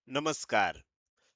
नमस्कार.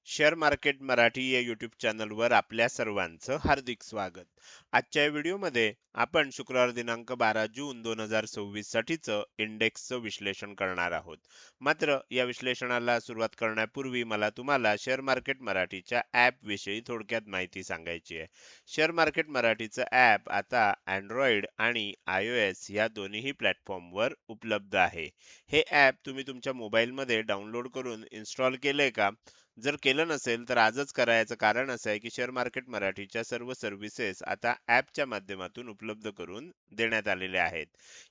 Share market Marathi या YouTube चॅनलवर आपल्या सर्वांचं हार्दिक स्वागत. आजच्या या व्हिडिओमध्ये आपण शुक्रवार दिनांक 12 जून 2026 साठीचं इंडेक्सचं विश्लेषण करणार आहोत. मात्र या विश्लेषणाला सुरुवात करण्यापूर्वी मला तुम्हाला शेअर मार्केट मराठीच्या ॲप विषयी थोडक्यात माहिती सांगायची आहे. शेअर मार्केट मराठीचं ॲप आता Android आणि iOS या दोन्ही प्लॅटफॉर्मवर उपलब्ध आहे. हे ॲप तुम्ही तुमच्या मोबाईलमध्ये डाउनलोड करून इन्स्टॉल केलंय का? जर केलं नसेल तर आजच करायचं कारण असं आहे की शेअर मार्केट मराठीच्या सर्व सर्व्हिसेस आता ॲपच्या माध्यमातून उपलब्ध करून देण्यात आलेल्या आहेत.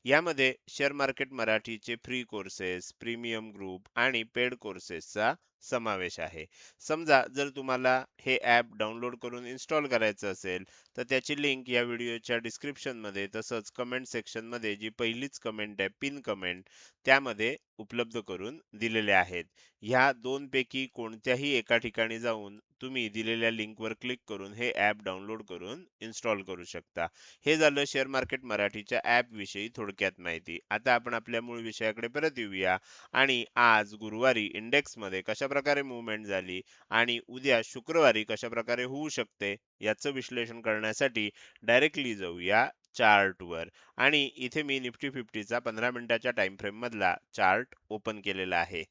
यामध्ये शेअर मार्केट मराठीचे फ्री कोर्सेस, प्रीमियम ग्रुप आणि पेड कोर्सेसचा समावेश आहे. समजा जर तुम्हाला हे ॲप डाउनलोड करून इन्स्टॉल करायचं असेल तर त्याची लिंक या व्हिडिओच्या डिस्क्रिप्शनमध्ये तसंच कमेंट सेक्शनमध्ये जी पहिलीच कमेंट आहे पिन कमेंट त्यामध्ये उपलब्ध करून दिलेले आहेत. ह्या दोनपैकी कोणत्याही एका ठिकाणी जाऊन तुम्ही दिलेल्या लिंकवर क्लिक करून हे ॲप डाउनलोड करून इन्स्टॉल करू शकता. हे झालं शेअर मार्केट मराठीच्या ॲप विषयी थोडक्यात माहिती. आता आपण आपल्या मूळ विषयाकडे परत येऊया आणि आज गुरुवारी इंडेक्समध्ये कशाप्रकारे मूव्हमेंट झाली आणि उद्या शुक्रवारी कशाप्रकारे होऊ शकते याचं विश्लेषण करण्यासाठी डायरेक्टली जाऊया चार्टवर. आणि इथे मी निफ्टी 50चा 15 मिनिटाच्या टाइम फ्रेम मधला चार्ट ओपन केलेला आहे.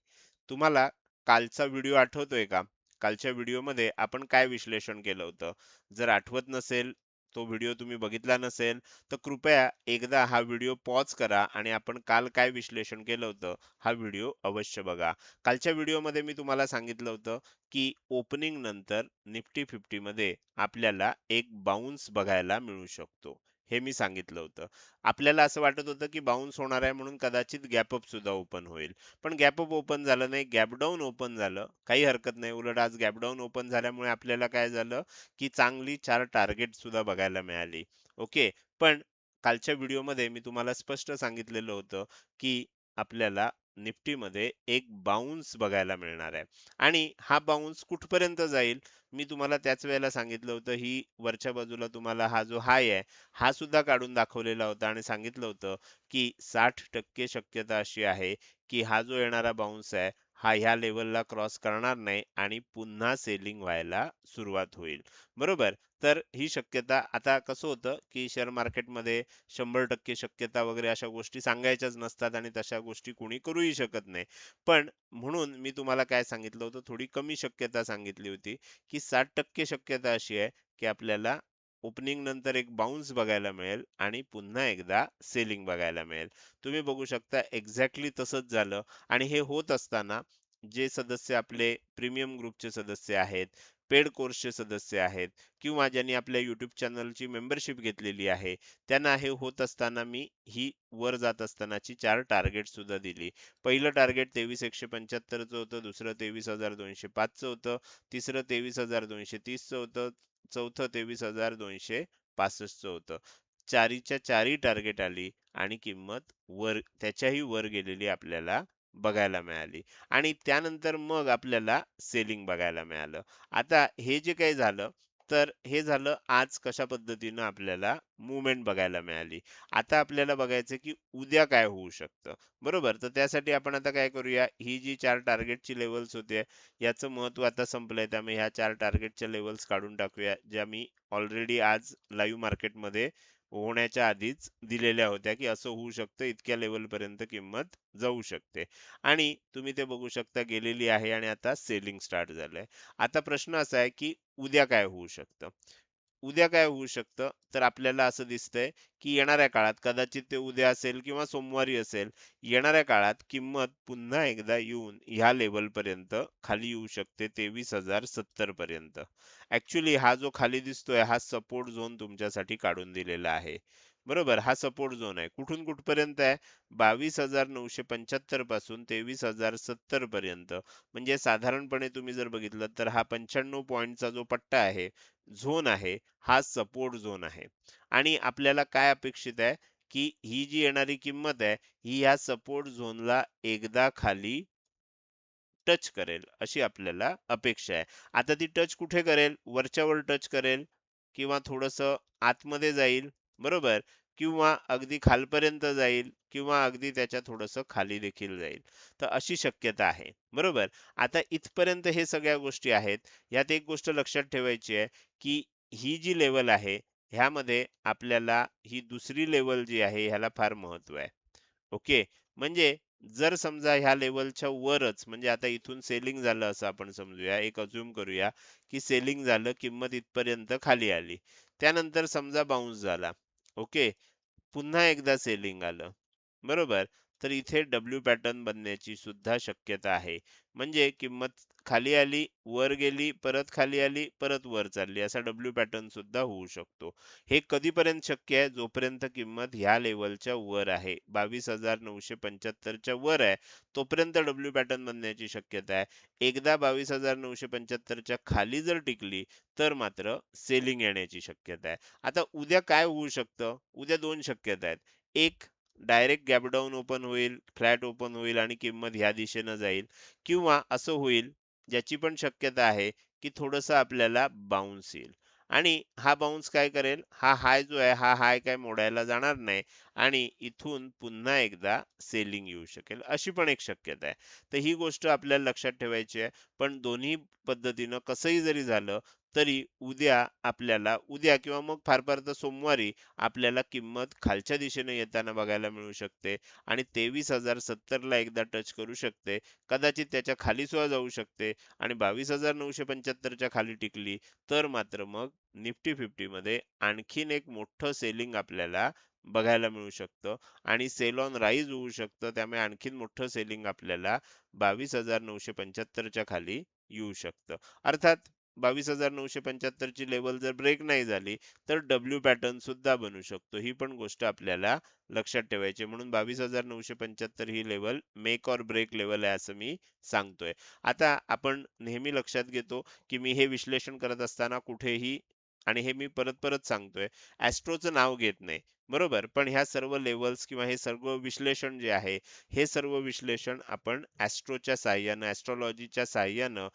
तुम्हाला कालचा व्हिडिओ आठवतोय का? कालच्या व्हिडिओमध्ये आपण काय विश्लेषण केलं होतं? जर आठवत नसेल, तो व्हिडिओ तुम्ही बघितला नसेल, तर कृपया एकदा हा व्हिडिओ पॉज करा आणि आपण काल काय विश्लेषण केलं होतं, हा व्हिडिओ अवश्य बघा. कालच्या व्हिडिओमध्ये मी तुम्हाला सांगितलं होतं, की ओपनिंग नंतर निफ्टी 50 मध्ये आपल्याला एक बाउन्स बघायला मिळू शकतो. हे मी सांगितलं होतं. आपल्याला असं वाटत होतं, की बाउन्स होणार आहे म्हणून कदाचित गॅप अप सुद्धा ओपन होईल. पण गॅप अप ओपन झालं नाही, गॅप डाऊन ओपन झालं. काही हरकत नाही. उलट आज गॅप डाऊन ओपन झाल्यामुळे आपल्याला काय झालं, की चांगली 4 टार्गेट सुद्धा बघायला मिळाली. ओके. पण कालच्या व्हिडिओमध्ये मी तुम्हाला स्पष्ट सांगितलेलं होतं, की आपल्याला निफ्टीमध्ये एक बाउन्स बघायला मिळणार आहे. आणि हा बाउन्स कुठपर्यंत जाईल, मी तुम्हाला त्याच वेळेला सांगितलं होतं, ही वरच्या बाजूला तुम्हाला हा जो हाय आहे, हा सुद्धा काढून दाखवलेला होता आणि सांगितलं होतं, की 60% शक्यता अशी आहे, की हा जो येणारा बाउन्स आहे हा ह्या लेवलला क्रॉस करणार नाही आणि पुन्हा सेलिंग व्हायला सुरुवात होईल. बरोबर. तर ही शक्यता आता कसं होतं की शेअर मार्केटमध्ये 100% शक्यता वगैरे अशा गोष्टी सांगायच्याच नसतात आणि तशा गोष्टी कोणी करूही शकत नाही. पण म्हणून मी तुम्हाला काय सांगितलं होतं, थोडी कमी शक्यता सांगितली होती, की 60% शक्यता अशी आहे की आपल्याला ओपनिंग नंतर एक बाउन्स बघायला मिळेल आणि पुन्हा एकदा सेलिंग बघायला मिळेल. तुम्ही बघू शकता एक्झॅक्टली तसंच झालं. आणि हे होत असताना जे सदस्य आपले प्रीमियम ग्रुपचे सदस्य आहेत, पेड कोर्सचे सदस्य आहेत किंवा ज्यांनी आपल्या YouTube चॅनलची मेंबरशिप घेतलेली आहे, त्यांना हे होत असताना मी ही वर जात असतानाची 4 टार्गेट सुद्धा दिली. पहिलं टार्गेट 23,175 चं होतं, दुसरं 23,205 चं होतं, तिसरं 23,230 चं होतं, चौथं 23,265 चं होतं. चारीच्या चारी टार्गेट आली आणि किंमत वर त्याच्याही वर गेलेली आपल्याला बघायला मिळाली आणि त्यानंतर मग आपल्याला सेलिंग बघायला मिळालं. आता हे जे काही झालं, तर हे झालं आज कशा पद्धतीनं आपल्याला मूव्हमेंट बघायला मिळाली. आता आपल्याला बघायचं की उद्या काय होऊ शकतं. बरोबर. तर त्यासाठी आपण आता काय करूया, ही जी 4 टार्गेटची लेव्हल्स होते, याचं महत्त्व आता संपलंय. त्यामुळे ह्या 4 टार्गेटच्या लेव्हल्स काढून टाकूया, ज्या मी ऑलरेडी आज लाईव्ह मार्केटमध्ये होण्याच्या आधीच दिलेल्या होत्या, की असं होऊ शकतं, इतक्या लेव्हलपर्यंत किंमत जाऊ शकते. आणि तुम्ही ते बघू शकता गेलेली आहे आणि आता सेलिंग स्टार्ट झालंय. आता प्रश्न असा आहे, की उद्या काय होऊ शकतं? उद्या काय होऊ शकतं? तर आपल्याला असं दिसतंय, की येणाऱ्या काळात कदाचित ते उद्या असेल किंवा सोमवारी असेल. येणाऱ्या काळात किंमत पुन्हा एकदा येऊन ह्या लेव्हलपर्यंत खाली येऊ शकते 23,070 पर्यंत. ॲक्चुअली हा जो खाली दिसतोय हा सपोर्ट झोन तुमच्यासाठी काढून दिलेला आहे. बरोबर. हा सपोर्ट झोन आहे. कुठून कुठपर्यंत आहे? 22,975 पासून 23,070 पर्यंत. म्हणजे साधारणपणे तुम्ही जर बघितलं तर हा 95 पॉइंटचा जो पट्टा आहे, झोन आहे, हा सपोर्ट झोन आहे. आणि आपल्याला काय अपेक्षित आहे, की ही जी येणारी किंमत आहे, ही या सपोर्ट झोनला एकदा खाली टच करेल, अशी आपल्याला अपेक्षा आहे. आता ती टच कुठे करेल? वरच्या वर टच करेल किंवा थोडंसं आतमध्ये जाईल, बरोबर? किंवा अगदी खालपर्यंत जाईल किंवा अगदी त्याच्या थोडंसं खाली देखील जाईल. तर अशी शक्यता आहे. बरोबर. आता इथपर्यंत हे सगळ्या गोष्टी आहेत. यात एक गोष्ट लक्षात ठेवायची आहे, की ही जी लेव्हल आहे, ह्यामध्ये आपल्याला ही दुसरी लेव्हल जी आहे, ह्याला फार महत्त्व आहे. ओके. म्हणजे जर समजा ह्या लेव्हलच्या वरच म्हणजे आता इथून सेलिंग झालं असं आपण समजूया, एक अझ्युम करूया, की सेलिंग झालं, किंमत इथपर्यंत खाली आली. त्यानंतर समजा बाउन्स झाला. ओके. पुन्हा एकदा सेलिंग आलं. बरोबर. तर इथे डब्ल्यू पॅटर्न बनण्याची सुद्धा शक्यता आहे. म्हणजे किंमत खाली आली, वर गेली, परत खाली आली, परत वर चालली, असा डब्ल्यू पॅटर्न सुद्धा होऊ शकतो. हे कधीपर्यंत शक्य आहे? जोपर्यंत किंमत ह्या लेव्हलच्या वर आहे. 22,975 च्या वर आहे, तोपर्यंत डब्ल्यू पॅटर्न बनण्याची शक्यता आहे. एकदा 22,975 च्या खाली जर टिकली, तर मात्र सेलिंग येण्याची शक्यता आहे. आता उद्या काय होऊ शकतं? उद्या 2 शक्यता आहेत. एक, डायरेक्ट गॅप डाउन ओपन होईल, फ्लॅट ओपन होईल आणि किंमत ह्या दिशेनं जाईल, किंवा असं होईल, ज्याची पण शक्यता आहे, की थोडंसं आपल्याला बाउन्स येईल आणि हा बाउन्स काय करेल, हा हाय जो आहे, हा हाय काय मोडायला जाणार नाही आणि इथून पुन्हा एकदा सेलिंग येऊ शकेल, अशी पण एक शक्यता आहे. तर ही गोष्ट आपल्याला लक्षात ठेवायची आहे. पण दोन्ही पद्धतीनं कसंही जरी झालं, तरी उद्या किंवा मग फार फार तर सोमवारी आपल्याला किंमत खालच्या दिशेने येताना बघायला मिळू शकते आणि 23,070 ला एकदा टच करू शकते. कदाचित त्याच्या खाली सुद्धा जाऊ शकते आणि 22,975 च्या खाली टिकली, तर मात्र मग निफ्टी 50 मध्ये आणखीन एक मोठं सेलिंग आपल्याला बघायला मिळू शकतं आणि सेल ऑन राईज होऊ शकतं. त्यामुळे आणखीन मोठं सेलिंग आपल्याला 22,975 च्या खाली येऊ शकतं. अर्थात 22,975 ची लेवल जर ब्रेक नाही झाली, तर डब्ल्यू पॅटर्न सुद्धा बनू शकतो. ही पण गोष्ट आपल्याला लक्षात ठेवायची आहे. म्हणून 22,975 ही level make or break level आहे असं मी सांगतोय. आता आपण नेहमी लक्षात घेतो, की मी हे विश्लेषण करत असताना कुठेही, आणि हे मी परत परत सांगतोय, ॲस्ट्रोचं नाव घेत नाही. बरोबर. पण ह्या सर्व लेव्हल्स किंवा हे सर्व विश्लेषण जे आहे, हे सर्व विश्लेषण आपण ॲस्ट्रोच्या साहाय्यानं, ॲस्ट्रोलॉजीच्या साहाय्यानं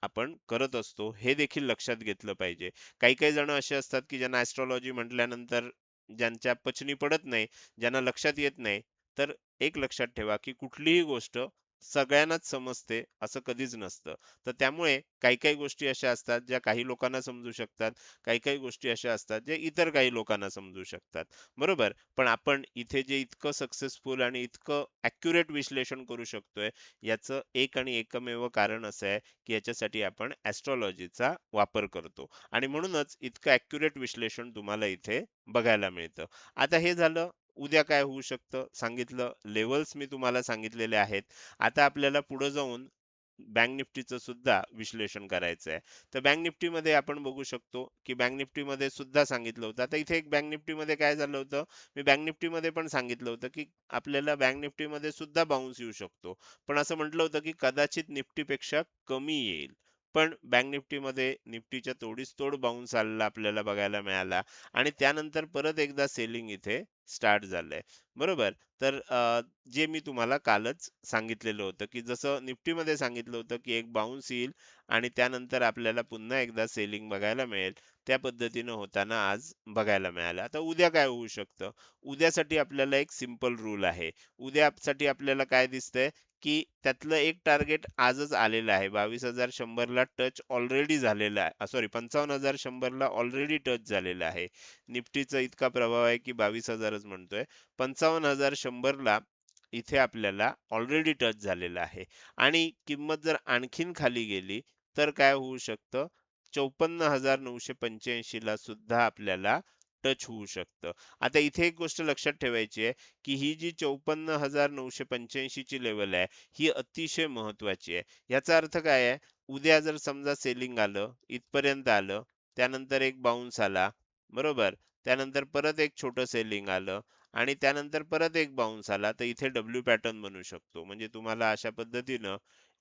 आपण करत असतो, हे देखील लक्षात घेतलं पाहिजे. काही काही जण असे असतात, की ज्यांना ॲस्ट्रोलॉजी म्हटल्यानंतर ज्यांच्या पचनी पडत नाही, ज्यांना लक्षात येत नाही. तर एक लक्षात ठेवा, की कुठलीही गोष्ट सगळ्यांनाच समजते असं कधीच नसतं. तर त्यामुळे काही काही गोष्टी अशा असतात, ज्या काही लोकांना समजू शकतात. काही काही गोष्टी अशा असतात, ज्या इतर काही लोकांना समजू शकतात. बरोबर. पण आपण इथे जे इतकं सक्सेसफुल आणि इतकं ॲक्युरेट विश्लेषण करू शकतोय, याचं एक आणि एकमेव कारण असं आहे, की याच्यासाठी आपण ॲस्ट्रोलॉजीचा वापर करतो आणि म्हणूनच इतकं ॲक्युरेट विश्लेषण तुम्हाला इथे बघायला मिळतं. आता हे झालं उद्या काय होऊ शकतं सांगितलं, लेव्हल्स मी तुम्हाला सांगितलेले आहेत. आता आपल्याला पुढे जाऊन बँक निफ्टीचं सुद्धा विश्लेषण करायचं आहे. तर बँक निफ्टीमध्ये आपण बघू शकतो, की बँक निफ्टीमध्ये सुद्धा सांगितलं होतं. आता इथे एक बँक निफ्टीमध्ये काय झालं होतं, मी बँक निफ्टीमध्ये पण सांगितलं होतं, की आपल्याला बँक निफ्टीमध्ये सुद्धा बाउन्स येऊ शकतो. पण असं म्हटलं होतं, की कदाचित निफ्टीपेक्षा कमी येईल. पण बँक निफ्टीमध्ये निफ्टीच्या तोडीस तोड बाउन्स आलेला आपल्याला बघायला मिळाला आणि त्यानंतर परत एकदा सेलिंग इथे स्टार्ट झालंय. बरोबर. तर जे मी तुम्हाला कालच सांगितलेलं होतं, की जसं निफ्टीमध्ये सांगितलं होतं, की एक बाउन्स येईल आणि त्यानंतर आपल्याला पुन्हा एकदा सेलिंग बघायला मिळेल. त्या पद्धतीनं होताना आज बघायला मिळालं. आता उद्या काय होऊ शकतं? उद्यासाठी आपल्याला एक सिंपल रूल आहे. उद्यासाठी आपल्याला काय दिसतंय, की त्यातलं एक टार्गेट आजच आलेलं आहे. 22,100 ला टच ऑलरेडी झालेलं आहे. सॉरी 55,100 ला ऑलरेडी टच झालेलं आहे. निफ्टीचा इतका प्रभाव आहे, की 22,000च म्हणतोय. 55,100 ला इथे आपल्याला ऑलरेडी टच झालेला आहे आणि किंमत जर आणखीन खाली गेली, तर काय होऊ शकतं? 54,985 ला सुद्धा आपल्याला टच होऊ शकतं. आता इथे एक गोष्ट लक्षात ठेवायची आहे, की ही जी 54,985 ची लेवल आहे, ही अतिशय महत्त्वाची आहे. याचा अर्थ काय आहे? उद्या जर समजा सेलिंग आलं, इथपर्यंत आलं, त्यानंतर एक बाउन्स आला, बरोबर? त्यानंतर परत एक छोटं सेलिंग आलं आणि त्यानंतर परत एक बाउन्स आला, तर इथे डब्ल्यू पॅटर्न बनू शकतो. म्हणजे तुम्हाला अशा पद्धतीनं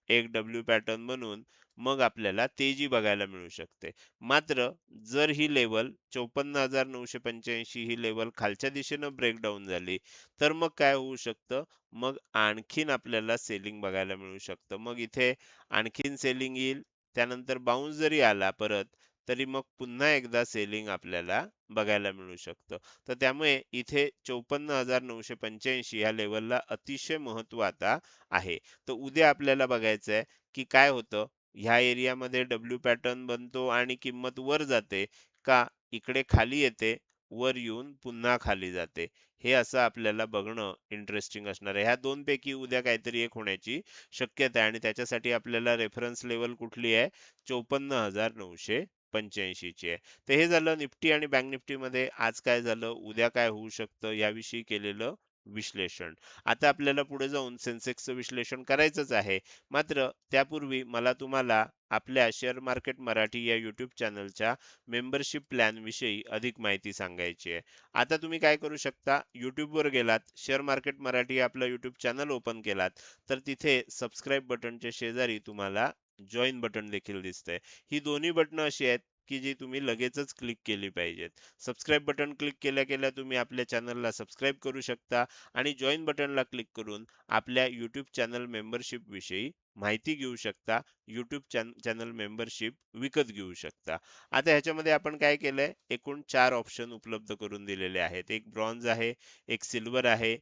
एक डब्ल्यू पॅटर्न बनून मग आपल्याला तेजी बघायला मिळू शकते. मात्र जर ही लेव्हल 54,985 ही लेव्हल खालच्या दिशेनं ब्रेकडाउन झाली, तर मग काय होऊ शकतं? मग आणखीन आपल्याला सेलिंग बघायला मिळू शकतं. मग इथे आणखीन सेलिंग येईल. त्यानंतर बाउन्स जरी आला परत, तरी मग पुन्हा एकदा सेलिंग आपल्याला बघायला मिळू शकतं. तर त्यामुळे इथे 54,985 ह्या लेव्हलला अतिशय महत्त्व आता आहे. तर उद्या आपल्याला बघायचं आहे, की काय होतं? ह्या एरियामध्ये डब्ल्यू पॅटर्न बनतो आणि किंमत वर जाते का इकडे खाली येते, वर येऊन पुन्हा खाली जाते. हे असं आपल्याला बघणं इंटरेस्टिंग असणार आहे. ह्या 2 पैकी उद्या काहीतरी एक होण्याची शक्यता आहे आणि त्याच्यासाठी आपल्याला रेफरन्स लेव्हल कुठली आहे? 54,985 ची आहे. तर हे झालं निफ्टी आणि बँक निफ्टीमध्ये आज काय झालं, उद्या काय होऊ शकतं याविषयी केलेलं विश्लेषण. आता आपल्याला पुढे जाऊन सेन्सेक्सचं विश्लेषण करायचंच आहे. मात्र त्यापूर्वी मला तुम्हाला आपल्या शेअर मार्केट मराठी या YouTube चॅनलच्या मेंबरशिप प्लॅन विषयी अधिक माहिती सांगायची आहे. आता तुम्ही काय करू शकता, YouTube वर गेलात, शेअर मार्केट मराठी या आपलं YouTube चॅनल ओपन केलात, तर तिथे सबस्क्राईब बटनच्या शेजारी तुम्हाला जॉइन बटन देखील दिसतंय. ही दोन्ही बटणं अशी आहेत की जी तुम्ही लगेचच क्लिक केली पाहिजेत. सबस्क्राईब बटन क्लिक केल्या केल्या तुम्ही आपल्या चॅनलला सबस्क्राईब करू शकता आणि जॉइन बटनला क्लिक करून आपल्या YouTube चॅनल मेंबरशिप विषयी माहिती घेऊ शकता. YouTube चॅनल मेंबरशिप विकत घेऊ शकता. आता ह्याच्यामध्ये आपण काय केलंय, एकूण 4 ऑप्शन उपलब्ध करून दिलेले आहेत. एक ब्रॉन्झ आहे, एक सिल्वर आहे,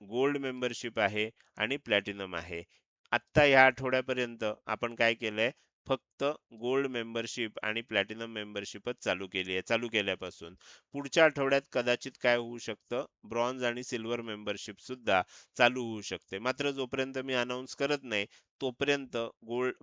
गोल्ड मेंबरशिप आहे आणि प्लॅटिनम आहे. आत्ता या आठवड्यापर्यंत आपण काय केलंय, फक्त गोल्ड मेंबरशिप आणि प्लॅटिनम मेंबरशिपच चालू केली आहे. चालू केल्यापासून पुढच्या आठवड्यात कदाचित काय होऊ शकतं, ब्रॉन्झ आणि सिल्वर मेंबरशिप सुद्धा चालू होऊ शकते. मात्र जोपर्यंत मी अनाउन्स करत नाही तोपर्यंत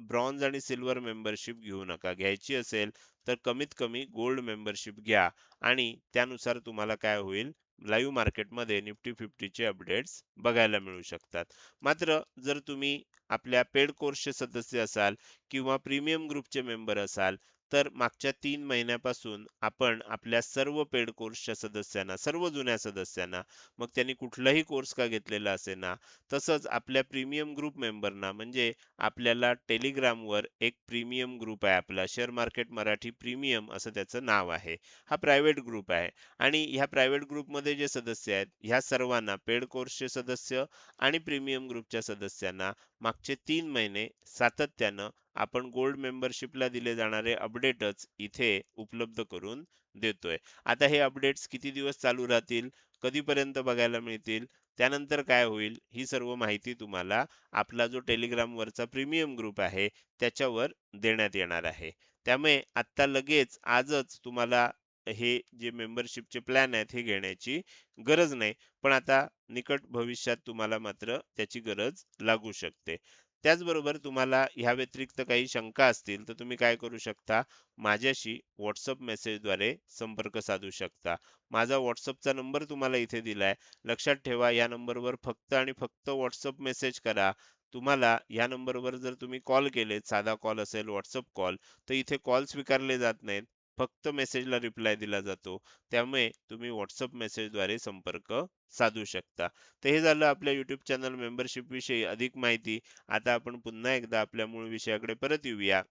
ब्रॉन्झ आणि सिल्वर मेंबरशिप घेऊ नका. घ्यायची असेल तर कमीत कमी गोल्ड मेंबरशिप घ्या आणि त्यानुसार तुम्हाला काय होईल, लाईव्ह मार्केटमध्ये निफ्टी 50 चे अपडेट्स बघायला मिळू शकतात. मात्र जर तुम्ही आपल्या पेड कोर्सचे सदस्य असाल किंवा प्रीमियम ग्रुपचे मेंबर असाल, तर मागच्या 3 महिन्यापासून आपण आपल्या सर्व पेड कोर्सच्या सदस्यांना, सर्व जुन्या सदस्यांना, मग त्यांनी कुठलाही कोर्स का घेतलेला असेना, तसंच आपल्या प्रीमियम ग्रुप मेंबरना, म्हणजे आपल्याला टेलिग्रामवर एक प्रीमियम ग्रुप आहे आपला, शेअर मार्केट मराठी प्रीमियम असं त्याचं नाव आहे. हा प्रायव्हेट ग्रुप आहे आणि ह्या प्रायव्हेट ग्रुपमध्ये जे सदस्य आहेत, ह्या सर्वांना, पेड कोर्सचे सदस्य आणि प्रीमियम ग्रुपच्या सदस्यांना मागचे 3 महिने सातत्यानं आपण गोल्ड मेंबरशिपला दिले जाणारे अपडेटच इथे उपलब्ध करून देतोय. आता हे अपडेट्स किती दिवस चालू राहतील, कधीपर्यंत बघायला मिळतील, त्यानंतर काय होईल, ही सर्व माहिती तुम्हाला आपला जो टेलिग्राम वरचा प्रीमियम ग्रुप आहे त्याच्यावर देण्यात येणार आहे. त्यामुळे आता लगेच आजच तुम्हाला हे जे मेंबरशिपचे प्लॅन आहेत हे घेण्याची गरज नाही. पण आता निकट भविष्यात तुम्हाला मात्र त्याची गरज लागू शकते. त्याचबरोबर तुम्हाला ह्या व्यतिरिक्त काही शंका असतील तर तुम्ही काय करू शकता, माझ्याशी WhatsApp मेसेजद्वारे संपर्क साधू शकता. माझा WhatsAppचा नंबर तुम्हाला इथे दिलाय. लक्षात ठेवा, या नंबरवर फक्त आणि फक्त WhatsApp मेसेज करा. तुम्हाला या नंबरवर जर तुम्ही कॉल केलेत, साधा कॉल असेल, WhatsApp कॉल, तर इथे कॉल स्वीकारले जात नाहीत. फक्त मेसेजला रिप्लाय दिला जातो. त्यामुळे तुम्ही WhatsApp मेसेजद्वारे संपर्क साधू शकता. तर हे झालं आपल्या YouTube चॅनल मेंबरशिप विषयी अधिक माहिती. आता आपण पुन्हा एकदा आपल्या मूळ विषयाकडे परत येऊया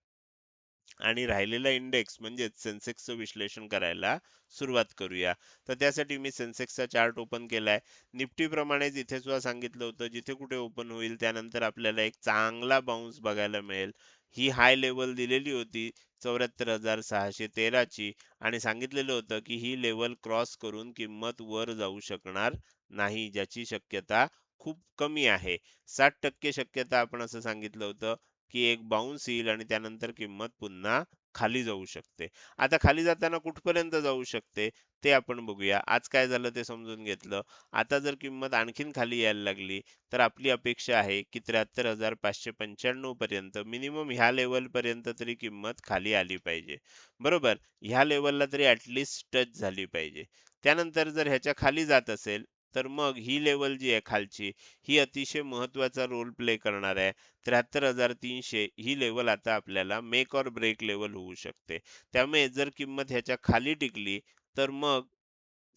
आणि राहिलेला इंडेक्स म्हणजेच सेन्सेक्सचं विश्लेषण करायला सुरुवात करूया. तर त्यासाठी मी सेन्सेक्सचा चार्ट ओपन केलाय. निफ्टी प्रमाणेच इथे सुद्धा सांगितलं होतं, जिथे कुठे ओपन होईल त्यानंतर आपल्याला एक चांगला बाउन्स बघायला मिळेल. ही हाय लेवल दिलेली होती 74,613 ची आणि सांगितलेलं होतं की ही लेवल क्रॉस करून किंमत वर जाऊ शकणार नाही, ज्याची शक्यता खूप कमी आहे. 60% शक्यता आपण असं सांगितलं होतं की एक बाउन्स येईल आणि त्यानंतर किंमत पुन्हा खाली जाऊ शकते. आता खाली जाताना कुठपर्यंत जाऊ शकते ते आपण बघूया. आज काय झालं ते समजून घेतलं. आता जर किंमत आणखीन खाली यायला लागली तर आपली अपेक्षा आहे की 73,595 पर्यंत मिनिमम ह्या लेवल पर्यंत तरी किंमत खाली आली पाहिजे. बरोबर? ह्या लेवलला तरी ॲटलीस्ट टच झाली पाहिजे. त्यानंतर जर ह्याच्या खाली जात असेल तर मग ही लेवल जी आहे खालची, ही अतिशय महत्त्वाचा रोल प्ले करणार आहे. 73,300 ही लेवल आता आपल्याला मेक ऑर ब्रेक लेवल होऊ शकते. त्यामुळे जर किंमत ह्याच्या खाली टिकली तर मग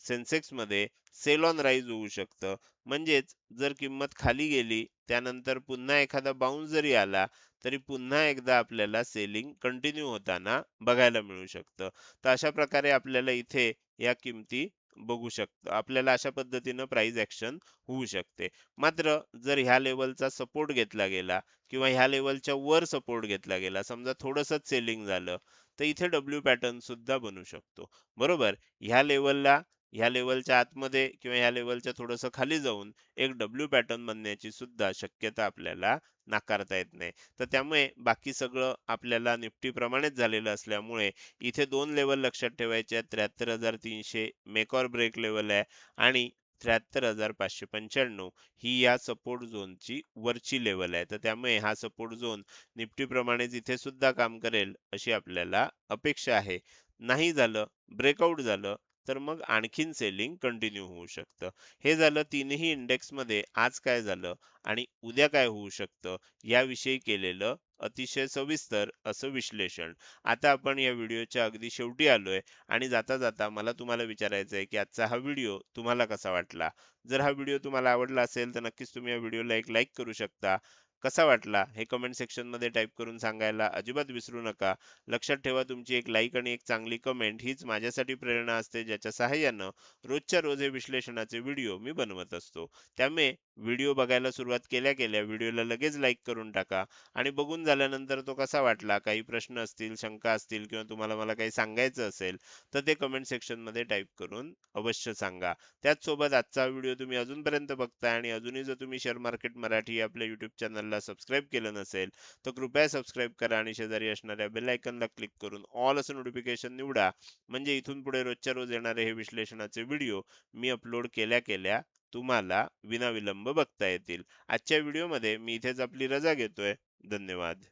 सेन्सेक्समध्ये सेल ऑन राईज होऊ शकतं. म्हणजेच जर किंमत खाली गेली त्यानंतर पुन्हा एखादा बाउन्स जरी आला तरी पुन्हा एकदा आपल्याला सेलिंग कंटिन्यू होताना बघायला मिळू शकतं. तर अशा प्रकारे आपल्याला इथे या किमती बघू शकतो. आपल्याला अशा पद्धतीनं प्राइस ॲक्शन होऊ शकते. मात्र जर ह्या लेव्हलचा सपोर्ट घेतला गेला किंवा ह्या लेव्हलच्या वर सपोर्ट घेतला गेला, समजा थोडंसंच सेलिंग झालं, तर इथे डब्ल्यू पॅटर्न सुद्धा बनू शकतो. बरोबर? ह्या लेव्हलला ह्या लेव्हलच्या आतमध्ये किंवा ह्या लेव्हलच्या थोडंसं खाली जाऊन एक डब्ल्यू पॅटर्न बनण्याची सुद्धा शक्यता आपल्याला नाकारता येत नाही. तर त्यामुळे बाकी सगळं आपल्याला निफ्टीप्रमाणेच झालेलं असल्यामुळे इथे 2 लेव्हल लक्षात ठेवायचे आहेत. 73,300 मेक ऑर ब्रेक लेव्हल आहे आणि 73,595 ही या सपोर्ट झोनची वरची लेव्हल आहे. तर त्यामुळे हा सपोर्ट झोन निफ्टीप्रमाणेच इथे सुद्धा काम करेल अशी आपल्याला अपेक्षा आहे. नाही झालं, ब्रेकआउट झालं, तर मग आणखीन सेलिंग कंटिन्यू होऊ शकतं. हे झालं तिन्ही इंडेक्समध्ये आज काय झालं आणि उद्या काय होऊ शकतं याविषयी केलेलं अतिशय सविस्तर असं विश्लेषण. आता आपण या व्हिडिओच्या अगदी शेवटी आलोय आणि जाता-जाता मला तुम्हाला विचारायचं आहे, की आजचा हा व्हिडिओ तुम्हाला कसा वाटला? जर हा व्हिडिओ तुम्हाला आवडला असेल, तर नक्कीच तुम्ही या व्हिडिओला एक लाईक करू शकता. कसा वाटला हे कमेंट सेक्शनमध्ये टाइप करून सांगायला अजिबात विसरू नका. लक्षात ठेवा तुमची एक लाईक आणि एक चांगली कमेंट हीच माझ्यासाठी प्रेरणा असते, ज्याच्या सहाय्यानं रोजच्या रोज हे विश्लेषणाचे व्हिडिओ मी बनवत असतो. त्यामुळे व्हिडिओ बघायला सुरुवात केल्या-केल्या व्हिडिओला लगेच लाईक करून टाका आणि बघून झाल्यानंतर तो कसा वाटला, काही प्रश्न असतील, शंका असतील किंवा तुम्हाला मला काही सांगायचं असेल, तर ते कमेंट सेक्शनमध्ये टाइप करून अवश्य सांगा. त्याचसोबत आजचा व्हिडिओ तुम्ही अजूनपर्यंत बघताय आणि अजूनही जर तुम्ही शेअर मार्केट मराठी या आपल्या YouTube चॅनलला सबस्क्राईब केलं नसेल, तर कृपया सबस्क्राईब करा आणि शेजारी असणाऱ्या बेल आयकॉनला क्लिक करून ऑल असं नोटिफिकेशन निवडा. म्हणजे इथून पुढे रोजच्या रोज येणारे हे विश्लेषणाचे व्हिडिओ मी अपलोड केल्या-केल्या तुम्हाला विनाविलंब बघता येतील. आजच्या व्हिडिओमध्ये मी इथेच आपली रजा घेतोय. धन्यवाद.